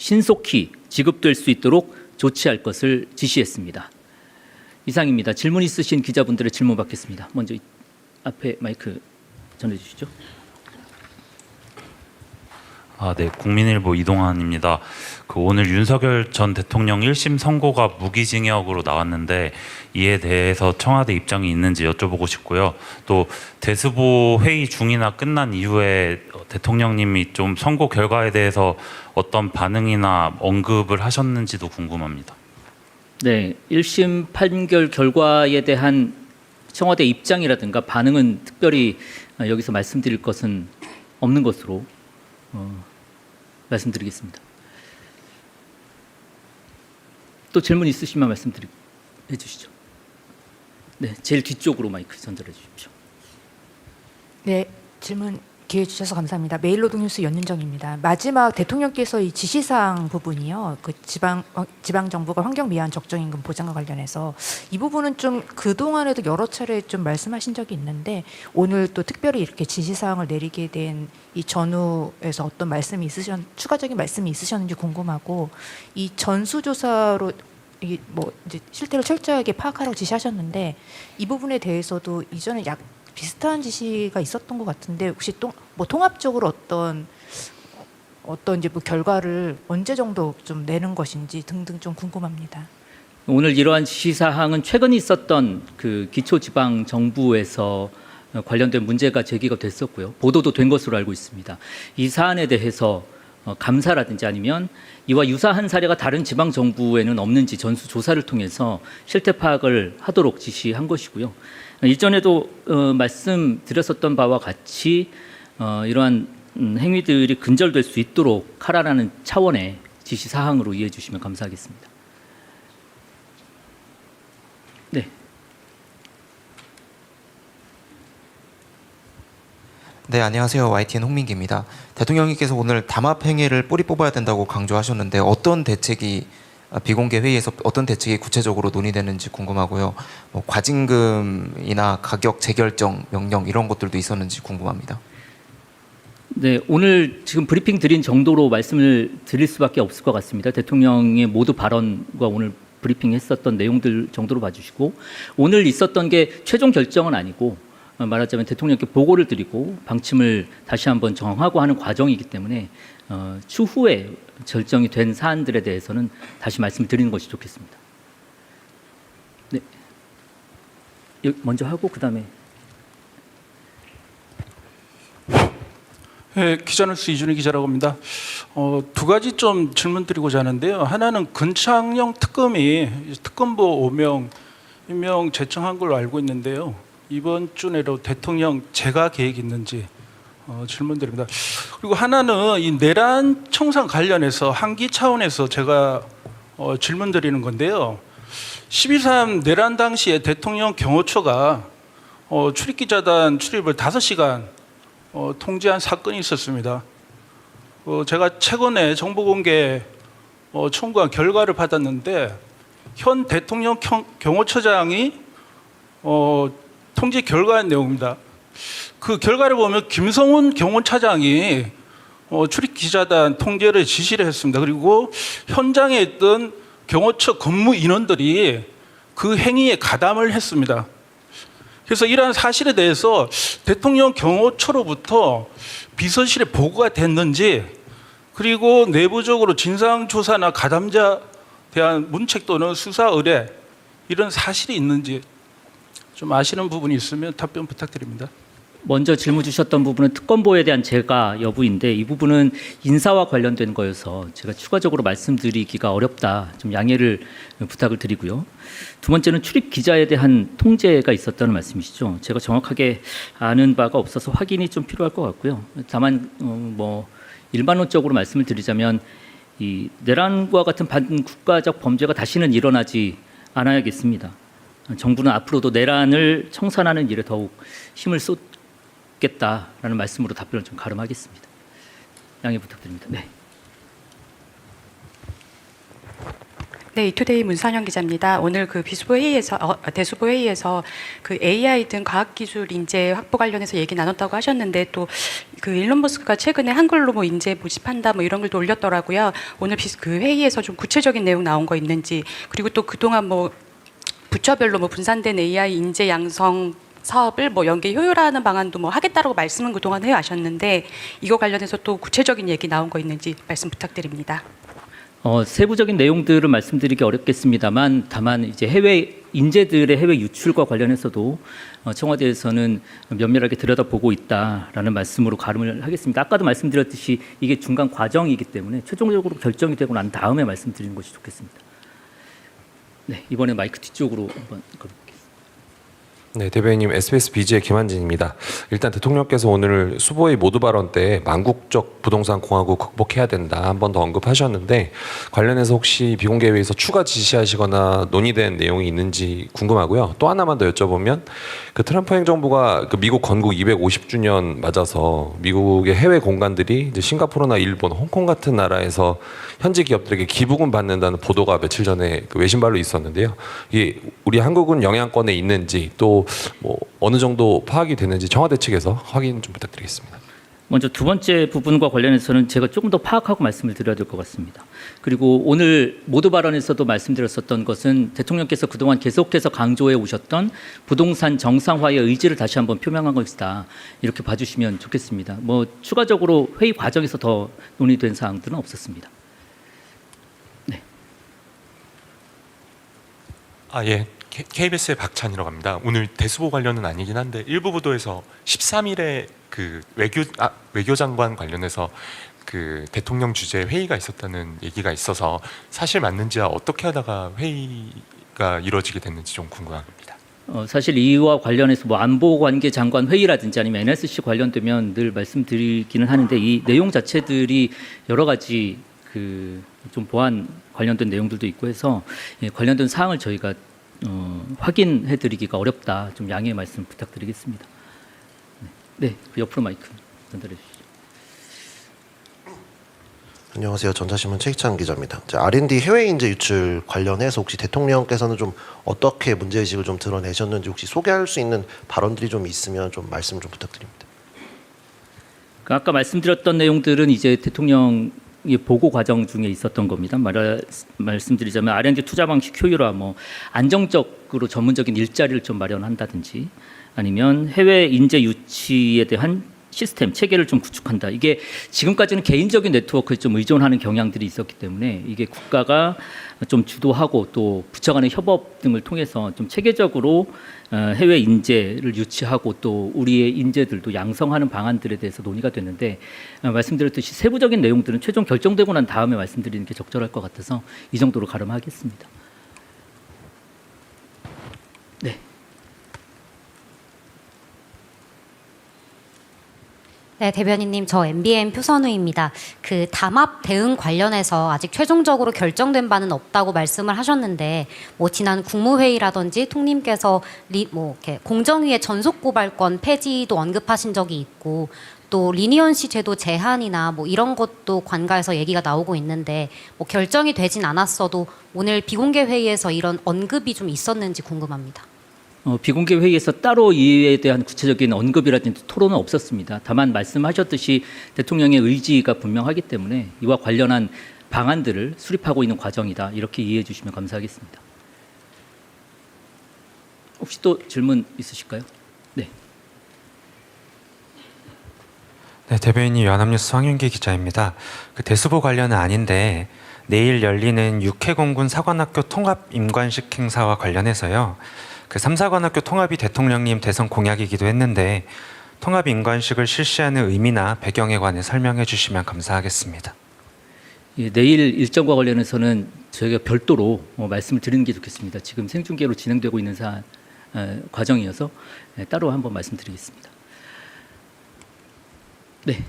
신속히 지급될 수 있도록 조치할 것을 지시했습니다. 이상입니다. 질문 있으신 기자분들의 질문 받겠습니다. 먼저 앞에 마이크 전해주시죠. 네, 국민일보 이동환입니다. 오늘 윤석열 전 대통령 1심 선고가 무기징역으로 나왔는데 이에 대해서 청와대 입장이 있는지 여쭤보고 싶고요. 또 대수보 회의 중이나 끝난 이후에 대통령님이 좀 선고 결과에 대해서 어떤 반응이나 언급을 하셨는지도 궁금합니다. 네, 1심 판결 결과에 대한 청와대 입장이라든가 반응은 특별히 여기서 말씀드릴 것은 없는 것으로 말씀드리겠습니다. 또 질문 있으시면 해 주시죠. 네, 제일 뒤쪽으로 마이크 전달해 주십시오. 네, 질문 기회 주셔서 감사합니다. 메일노동뉴스 연윤정입니다. 마지막 대통령께서 이 지시사항 부분이요, 그 지방 정부가 환경 미화한 적정임금 보장과 관련해서 이 부분은 좀 그 동안에도 여러 차례 좀 말씀하신 적이 있는데 오늘 또 특별히 이렇게 지시사항을 내리게 된 이 전후에서 어떤 말씀이 추가적인 말씀이 있으셨는지 궁금하고, 이 전수조사로 이게 뭐 이제 실태를 철저하게 파악하라고 지시하셨는데 이 부분에 대해서도 이전에 비슷한 지시가 있었던 것 같은데 혹시 통합적으로 어떤 이제 뭐 결과를 언제 정도 좀 내는 것인지 등등 좀 궁금합니다. 오늘 이러한 지시사항은 최근 있었던 그 기초지방정부에서 관련된 문제가 제기가 됐었고요. 보도도 된 것으로 알고 있습니다. 이 사안에 대해서 감사라든지 아니면 이와 유사한 사례가 다른 지방정부에는 없는지 전수조사를 통해서 실태 파악을 하도록 지시한 것이고요. 이전에도 말씀드렸었던 바와 같이 이러한 행위들이 근절될 수 있도록 하라라는 차원의 지시사항으로 이해해 주시면 감사하겠습니다. 네. 네, 안녕하세요. YTN 홍민기입니다. 대통령님께서 오늘 담합 행위를 뿌리 뽑아야 된다고 강조하셨는데 비공개 회의에서 어떤 대책이 구체적으로 논의되는지 궁금하고요. 뭐 과징금이나 가격 재결정 명령 이런 것들도 있었는지 궁금합니다. 네, 오늘 지금 브리핑 드린 정도로 말씀을 드릴 수밖에 없을 것 같습니다. 대통령의 모두 발언과 오늘 브리핑했었던 내용들 정도로 봐주시고, 오늘 있었던 게 최종 결정은 아니고 말하자면 대통령께 보고를 드리고 방침을 다시 한번 정하고 하는 과정이기 때문에 추후에 결정이 된 사안들에 대해서는 다시 말씀을 드리는 것이 좋겠습니다. 네, 먼저 하고 그다음에. 네, 기자뉴스 이준희 기자라고 합니다. 두 가지 좀 질문 드리고자 하는데요. 하나는 근창영 특검이 특검보 5명 임명 제청한 걸로 알고 있는데요. 이번 주 내로 대통령 재가 계획이 있는지 질문드립니다. 그리고 하나는 이 내란 청산 관련해서 한기 차원에서 제가 질문드리는 건데요. 12.3 내란 당시에 대통령 경호처가 출입기자단 출입을 5시간 통제한 사건이 있었습니다. 제가 최근에 정보공개 청구한 결과를 받았는데 현 대통령 경호처장이 통제 결과의 내용입니다. 그 결과를 보면 김성훈 경호차장이 출입기자단 통제를 지시를 했습니다. 그리고 현장에 있던 경호처 근무 인원들이 그 행위에 가담을 했습니다. 그래서 이러한 사실에 대해서 대통령 경호처로부터 비서실에 보고가 됐는지, 그리고 내부적으로 진상조사나 가담자 대한 문책 또는 수사 의뢰 이런 사실이 있는지 좀 아시는 부분이 있으면 답변 부탁드립니다. 먼저 질문 주셨던 부분은 특검보에 대한 재가 여부인데 이 부분은 인사와 관련된 거여서 제가 추가적으로 말씀드리기가 어렵다. 좀 양해를 부탁을 드리고요. 두 번째는 출입 기자에 대한 통제가 있었다는 말씀이시죠. 제가 정확하게 아는 바가 없어서 확인이 좀 필요할 것 같고요. 다만 뭐 일반론적으로 말씀을 드리자면 이 내란과 같은 반국가적 범죄가 다시는 일어나지 않아야겠습니다. 정부는 앞으로도 내란을 청산하는 일에 더욱 힘을 쏟겠다라는 말씀으로 답변을 좀 가름하겠습니다. 양해 부탁드립니다. 네. 네, 이투데이 문선영 기자입니다. 오늘 그 비수보 회의에서 대수보 회의에서 그 AI 등 과학기술 인재 확보 관련해서 얘기 나눴다고 하셨는데 또 그 일론 머스크가 최근에 한글로 뭐 인재 모집한다 뭐 이런 글도 올렸더라고요. 오늘 그 회의에서 좀 구체적인 내용 나온 거 있는지, 그리고 또 그동안 뭐 부처별로 뭐 분산된 AI 인재 양성 사업을 뭐 연계 효율화하는 방안도 뭐 하겠다라고 말씀은 그동안 해왔셨는데 이거 관련해서 또 구체적인 얘기 나온 거 있는지 말씀 부탁드립니다. 세부적인 내용들은 말씀드리기 어렵겠습니다만, 다만 이제 해외 인재들의 해외 유출과 관련해서도 청와대에서는 면밀하게 들여다보고 있다라는 말씀으로 가름을 하겠습니다. 아까도 말씀드렸듯이 이게 중간 과정이기 때문에 최종적으로 결정이 되고 난 다음에 말씀드리는 것이 좋겠습니다. 네, 이번에 마이크 뒤쪽으로 한번 걸어볼게요. 네, 대변인님, SBS BG의 김한진입니다. 일단 대통령께서 오늘 수보의 모두 발언 때 망국적 부동산 공화국 극복해야 된다 한 번 더 언급하셨는데, 관련해서 혹시 비공개 회의에서 추가 지시하시거나 논의된 내용이 있는지 궁금하고요. 또 하나만 더 여쭤보면, 그 트럼프 행정부가 그 미국 건국 250주년 맞아서 미국의 해외 공간들이 이제 싱가포르나 일본, 홍콩 같은 나라에서 현지 기업들에게 기부금 받는다는 보도가 며칠 전에 그 외신발로 있었는데요. 이게 우리 한국은 영향권에 있는지, 또 뭐 어느 정도 파악이 되는지 청와대 측에서 확인 좀 부탁드리겠습니다. 먼저 두 번째 부분과 관련해서는 제가 조금 더 파악하고 말씀을 드려야 될 것 같습니다. 그리고 오늘 모두 발언에서도 말씀드렸었던 것은 대통령께서 그동안 계속해서 강조해 오셨던 부동산 정상화의 의지를 다시 한번 표명한 것이다, 이렇게 봐주시면 좋겠습니다. 뭐 추가적으로 회의 과정에서 더 논의된 사항들은 없었습니다. 네. 예. KBS의 박찬이라고 합니다. 오늘 대수보 관련은 아니긴 한데 일부 보도에서 13일에 그 외교장관 관련해서 그 대통령 주재 회의가 있었다는 얘기가 있어서 사실 맞는지와 어떻게 하다가 회의가 이루어지게 됐는지 좀 궁금합니다. 사실 이와 관련해서 뭐 안보관계 장관 회의라든지 아니면 NSC 관련되면 늘 말씀드리기는 하는데, 이 내용 자체들이 여러 가지 그 좀 보안 관련된 내용들도 있고 해서 관련된 사항을 저희가 확인해드리기가 어렵다. 좀 양해의 말씀 부탁드리겠습니다. 네, 그 옆으로 마이크 전달해 주시죠. 안녕하세요. 전자신문 최희찬 기자입니다. R&D 해외 인재 유출 관련해서 혹시 대통령께서는 좀 어떻게 문제의식을 좀 드러내셨는지 혹시 소개할 수 있는 발언들이 좀 있으면 좀 말씀 좀 부탁드립니다. 아까 말씀드렸던 내용들은 이제 대통령의 보고 과정 중에 있었던 겁니다. 말씀드리자면 R&D 투자 방식 효율화, 뭐 안정적으로 전문적인 일자리를 좀 마련한다든지, 아니면 해외 인재 유치에 대한 시스템 체계를 좀 구축한다. 이게 지금까지는 개인적인 네트워크에 좀 의존하는 경향들이 있었기 때문에 이게 국가가 좀 주도하고 또 부처 간의 협업 등을 통해서 좀 체계적으로 해외 인재를 유치하고 또 우리의 인재들도 양성하는 방안들에 대해서 논의가 됐는데, 말씀드렸듯이 세부적인 내용들은 최종 결정되고 난 다음에 말씀드리는 게 적절할 것 같아서 이 정도로 가름하겠습니다. 네. 네, 대변인님, 저 MBN 표선우입니다. 그 담합 대응 관련해서 아직 최종적으로 결정된 바는 없다고 말씀을 하셨는데, 뭐 지난 국무회의라든지 통님께서 이렇게 공정위의 전속 고발권 폐지도 언급하신 적이 있고, 또 리니언시 제도 제한이나 뭐 이런 것도 관가에서 얘기가 나오고 있는데, 뭐 결정이 되진 않았어도 오늘 비공개 회의에서 이런 언급이 좀 있었는지 궁금합니다. 비공개 회의에서 따로 이에 대한 구체적인 언급이라든지 토론은 없었습니다. 다만 말씀하셨듯이 대통령의 의지가 분명하기 때문에 이와 관련한 방안들을 수립하고 있는 과정이다, 이렇게 이해해 주시면 감사하겠습니다. 혹시 또 질문 있으실까요? 네. 네, 대변인이 연합뉴스 황윤기 기자입니다. 그 대수보 관련은 아닌데, 내일 열리는 육해공군 사관학교 통합 임관식 행사와 관련해서요, 그 3사관학교 통합이 대통령님 대선 공약이기도 했는데, 통합 임관식을 실시하는 의미나 배경에 관해 설명해 주시면 감사하겠습니다. 예, 내일 일정과 관련해서는 저희가 별도로 말씀을 드리는 게 좋겠습니다. 지금 생중계로 진행되고 있는 과정이어서 따로 한번 말씀드리겠습니다. 네.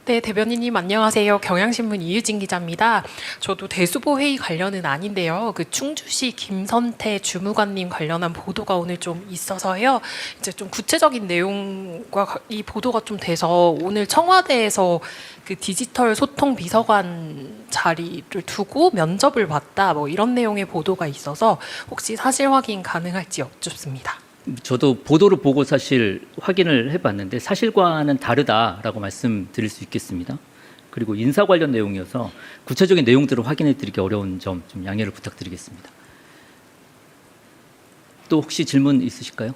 네, 대변인님 안녕하세요. 경향신문 이유진 기자입니다. 저도 대수보 회의 관련은 아닌데요. 그 충주시 김선태 주무관님 관련한 보도가 오늘 좀 있어서요. 이제 좀 구체적인 내용과 이 보도가 좀 돼서 오늘 청와대에서 그 디지털 소통 비서관 자리를 두고 면접을 봤다, 뭐 이런 내용의 보도가 있어서 혹시 사실 확인 가능할지 여쭙습니다. 저도 보도를 보고 사실 확인을 해봤는데 사실과는 다르다라고 말씀드릴 수 있겠습니다. 그리고 인사 관련 내용이어서 구체적인 내용들을 확인해드리기 어려운 점 좀 양해를 부탁드리겠습니다. 또 혹시 질문 있으실까요?